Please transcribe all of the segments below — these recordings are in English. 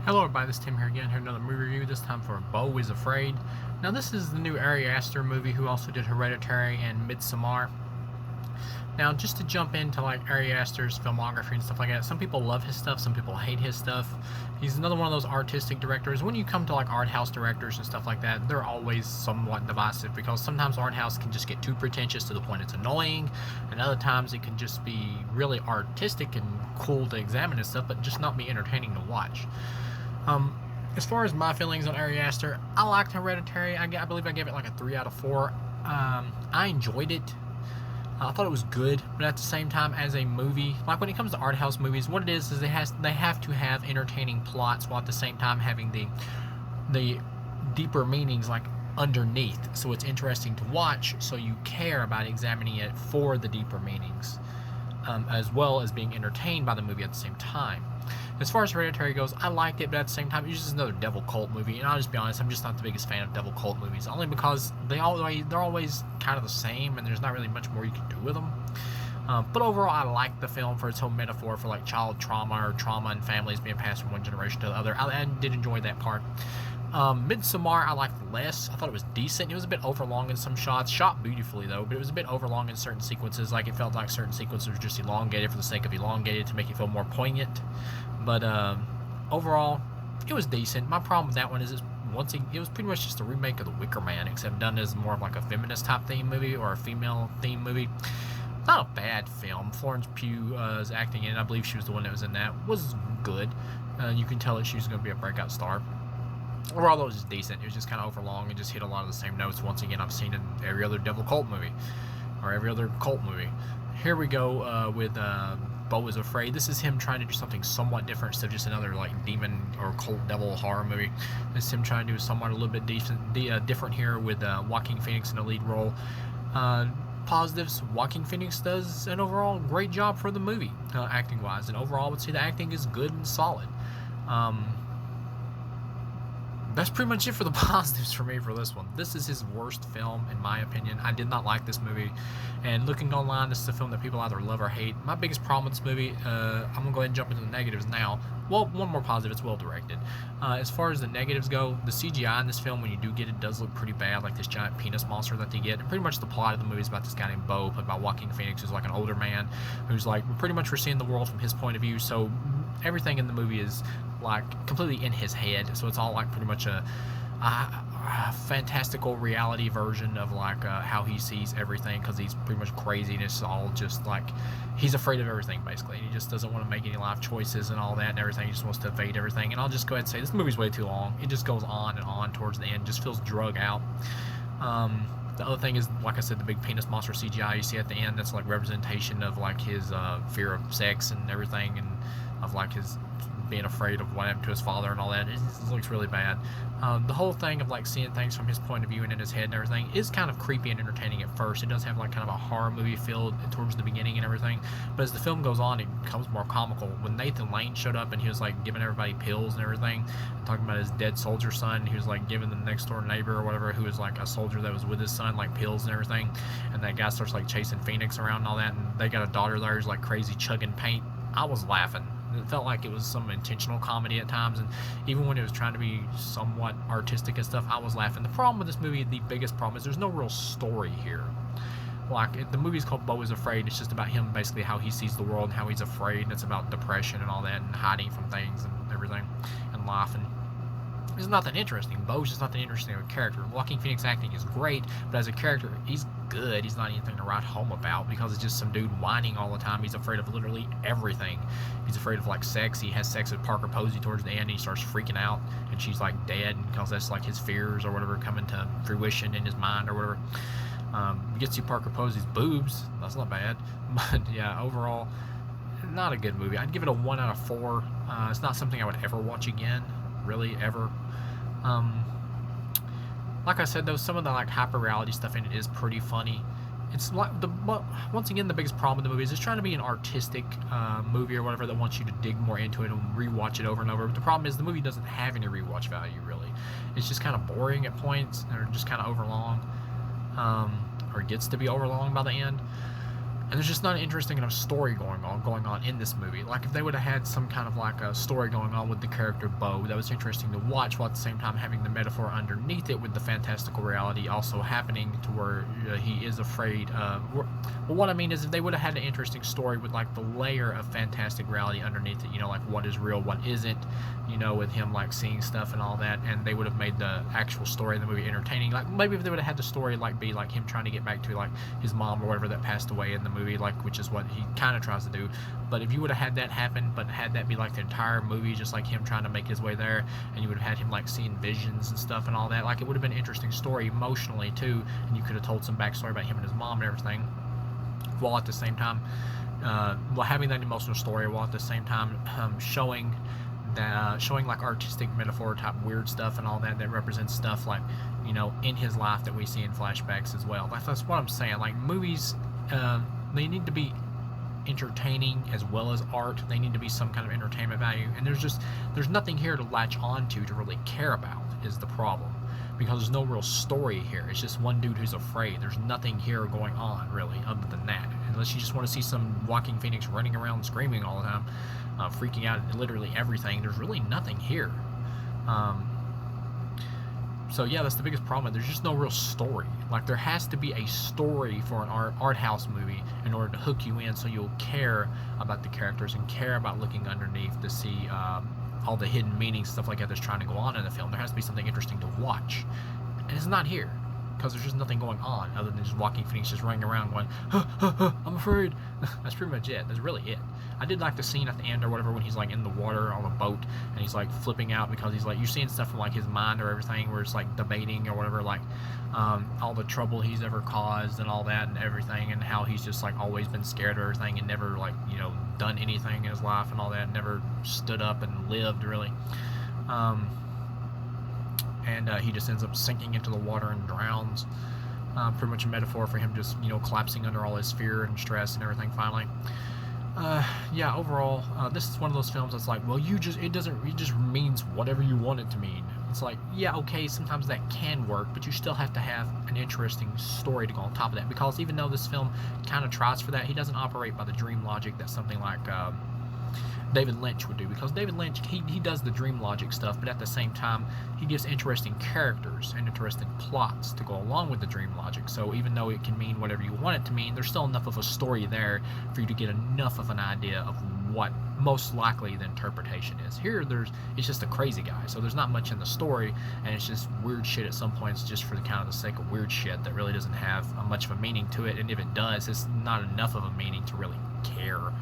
Hello everybody, this is Tim here again, here another movie review, this time for Beau is Afraid. Now this is the new Ari Aster movie who also did Hereditary and Midsommar. Now just to jump into like Ari Aster's filmography and stuff like that, some people love his stuff, some people hate his stuff. He's another one of those artistic directors. When you come to like art house directors and stuff like that, they're always somewhat divisive because sometimes art house can just get too pretentious to the point it's annoying, and other times it can just be really artistic and cool to examine and stuff, but just not be entertaining to watch. As far as my feelings on Ari Aster, I liked Hereditary. I believe I gave it like a 3 out of 4. I enjoyed it. I thought it was good, but at the same time, as a movie, like when it comes to art house movies, what it is they have to have entertaining plots while at the same time having the deeper meanings like underneath, so it's interesting to watch, so you care about examining it for the deeper meanings, as well as being entertained by the movie at the same time. As far as Hereditary goes, I liked it, but at the same time, it was just another devil cult movie. And I'll just be honest, I'm just not the biggest fan of devil cult movies, only because they're always kind of the same, and there's not really much more you can do with them. But overall, I liked the film for its whole metaphor for like child trauma or trauma and families being passed from one generation to the other. I did enjoy that part. Midsommar I liked less. I thought it was decent. It was a bit overlong in some shots. Shot beautifully though, but it was a bit overlong in certain sequences. Like it felt like certain sequences were just elongated for the sake of elongated to make it feel more poignant. But overall, it was decent. My problem with that one is it was pretty much just a remake of The Wicker Man, except done as more of like a feminist type theme movie or a female theme movie. Not a bad film. Florence Pugh is acting in it. I believe she was the one that was in that. Was good. You can tell that she was going to be a breakout star. Overall, it was just decent. It was just kind of overlong and just hit a lot of the same notes. Once again, I've seen in every other devil cult movie or every other cult movie. Here we go with Beau is Afraid. This is him trying to do something somewhat different instead of just another like demon or cult devil horror movie. This is him trying to do somewhat a little bit different here with Joaquin Phoenix in the lead role. Positives, Joaquin Phoenix does an overall great job for the movie, acting wise, and overall I would say the acting is good and solid. That's pretty much it for the positives for me for this one. This is his worst film, in my opinion. I did not like this movie. And looking online, this is a film that people either love or hate. My biggest problem with this movie, I'm going to go ahead and jump into the negatives now. Well, one more positive, it's well directed. As far as the negatives go, the CGI in this film, when you do get it, does look pretty bad, like this giant penis monster that they get. And pretty much the plot of the movie is about this guy named Beau, played by Joaquin Phoenix, who's like an older man, who's like, pretty much we're seeing the world from his point of view, so everything in the movie is like completely in his head, so it's all like pretty much a fantastical reality version of like how he sees everything, because he's pretty much crazy and it's all just like he's afraid of everything basically, and he just doesn't want to make any life choices and all that and everything. He just wants to evade everything. And I'll just go ahead and say this movie's way too long. It just goes on and on towards the end, just feels drug out. The other thing is, like I said, the big penis monster CGI you see at the end, that's like representation of like his fear of sex and everything, and of like his being afraid of what happened to his father and all that. It looks really bad. The whole thing of like seeing things from his point of view and in his head and everything is kind of creepy and entertaining at first. It does have like kind of a horror movie feel towards the beginning and everything, but as the film goes on, it becomes more comical. When Nathan Lane showed up and he was like giving everybody pills and everything, talking about his dead soldier son, he was like giving the next door neighbor or whatever, who was like a soldier that was with his son, like pills and everything, and that guy starts like chasing Phoenix around and all that, and they got a daughter there who's like crazy chugging paint. I was laughing. It felt like it was some intentional comedy at times, and even when it was trying to be somewhat artistic and stuff, I was laughing. The problem with this movie, the biggest problem, is there's no real story here. Like, the movie's called Beau is Afraid. It's just about him, basically, how he sees the world and how he's afraid, and it's about depression and all that, and hiding from things and everything, and laughing. It's not that interesting. Beau's just not that interesting of a character. Joaquin Phoenix acting is great, but as a character, he's good. He's not anything to write home about, because it's just some dude whining all the time. He's afraid of literally everything. He's afraid of like sex. He has sex with Parker Posey towards the end, and he starts freaking out, and she's like dead, because that's like his fears or whatever coming to fruition in his mind or whatever. He gets you Parker Posey's boobs. That's not bad. But yeah, overall, not a good movie. I'd give it a 1 out of 4. It's not something I would ever watch again, really, ever. Like I said though, some of the like hyper reality stuff in it is pretty funny. It's like once again, the biggest problem with the movie is it's trying to be an artistic movie or whatever that wants you to dig more into it and rewatch it over and over. But the problem is the movie doesn't have any rewatch value really. It's just kind of boring at points, or just kind of overlong, or gets to be overlong by the end. And there's just not an interesting enough story going on in this movie. Like if they would have had some kind of like a story going on with the character Beau that was interesting to watch, while at the same time having the metaphor underneath it with the fantastical reality also happening to where he is afraid. Well, what I mean is if they would have had an interesting story with like the layer of fantastic reality underneath it, you know, like what is real, what isn't, you know, with him like seeing stuff and all that, and they would have made the actual story of the movie entertaining. Like maybe if they would have had the story like be like him trying to get back to like his mom or whatever that passed away in the movie, like, which is what he kind of tries to do. But if you would have had that happen, but had that be like the entire movie, just like him trying to make his way there, and you would have had him like seeing visions and stuff and all that, like it would have been an interesting story emotionally too, and you could have told some backstory about him and his mom and everything, while at the same time while having that emotional story, while at the same time showing that showing like artistic metaphor type weird stuff and all that that represents stuff like, you know, in his life that we see in flashbacks as well. That's what I'm saying. Like movies, they need to be entertaining as well as art. They need to be some kind of entertainment value, and there's nothing here to latch on to really care about is the problem, because there's no real story here. It's just one dude who's afraid. There's nothing here going on really other than that, unless you just want to see some Joaquin Phoenix running around screaming all the time, freaking out at literally everything. There's really nothing here. So yeah, that's the biggest problem. There's just no real story. Like there has to be a story for an art house movie in order to hook you in, so you'll care about the characters and care about looking underneath to see all the hidden meanings, stuff like that that's trying to go on in the film. There has to be something interesting to watch, and it's not here because there's just nothing going on other than just Joaquin Phoenix just running around going, I'm afraid. That's pretty much it. That's really it. I did like the scene at the end or whatever when he's like in the water on a boat and he's like flipping out because he's like, you're seeing stuff from like his mind or everything where it's like debating or whatever, like all the trouble he's ever caused and all that and everything, and how he's just like always been scared of everything and never like, you know, done anything in his life and all that, never stood up and lived really. And he just ends up sinking into the water and drowns. Pretty much a metaphor for him just, you know, collapsing under all his fear and stress and everything finally. Yeah, overall, this is one of those films that's like, well, it just means whatever you want it to mean. It's like, yeah, okay, sometimes that can work, but you still have to have an interesting story to go on top of that, because even though this film kind of tries for that, he doesn't operate by the dream logic that something like David Lynch would do, because David Lynch, he does the dream logic stuff, but at the same time, he gives interesting characters and interesting plots to go along with the dream logic. So even though it can mean whatever you want it to mean, there's still enough of a story there for you to get enough of an idea of what most likely the interpretation is. Here, it's just a crazy guy, so there's not much in the story, and it's just weird shit at some points just for the kind of the sake of weird shit that really doesn't have much of a meaning to it, and if it does, it's not enough of a meaning to really care.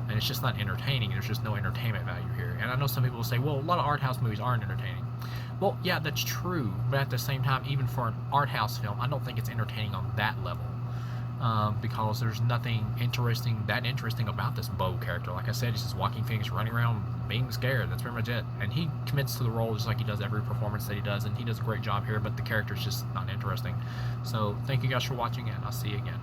And it's just not entertaining. There's just no entertainment value here. And I know some people will say, well, a lot of art house movies aren't entertaining. Well, yeah, that's true. But at the same time, even for an art house film, I don't think it's entertaining on that level. Because there's nothing interesting about this Beau character. Like I said, he's just Joaquin Phoenix running around being scared. That's pretty much it. And he commits to the role just like he does every performance that he does. And he does a great job here, but the character's just not interesting. So thank you guys for watching, and I'll see you again.